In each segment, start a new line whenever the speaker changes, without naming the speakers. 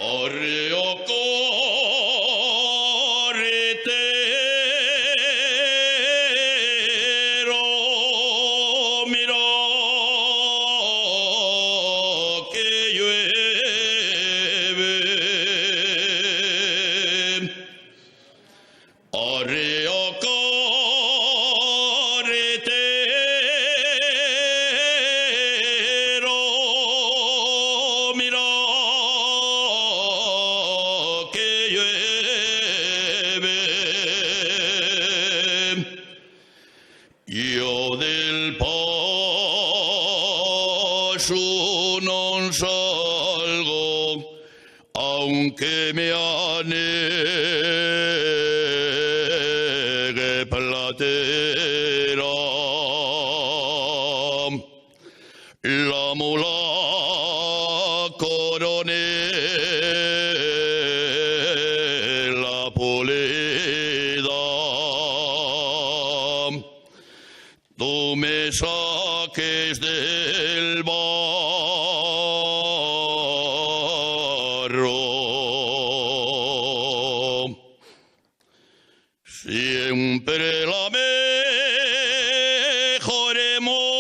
Arreo corretero, mira que llueve. Arreo corretero, mira que llueve. Yo del paso no salgo, aunque me anegue platera. La mula coronel, la polida, tú me saques del barro. Siempre la mejor mola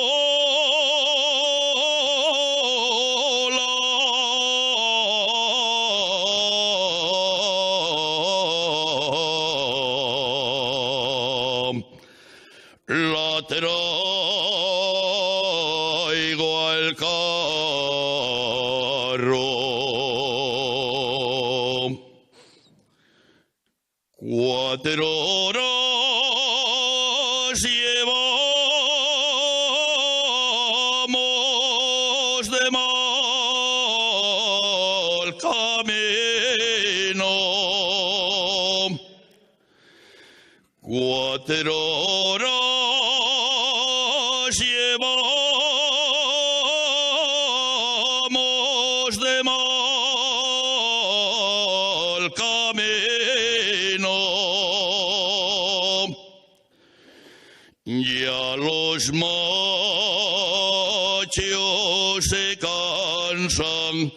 la traigo al carro. 4 horas llevamos de mal camino. 4 horas llevamos de mal camino. Ya los machos se cansan,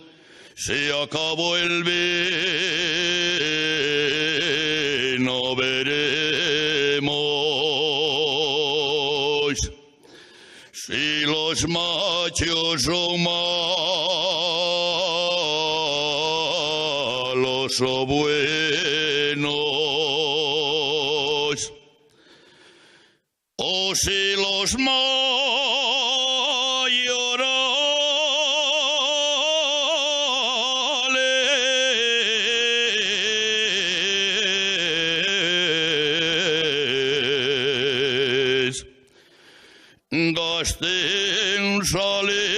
se acabó el vino, veremos si los machos son malos o buenos, o si los mayorales gasten sale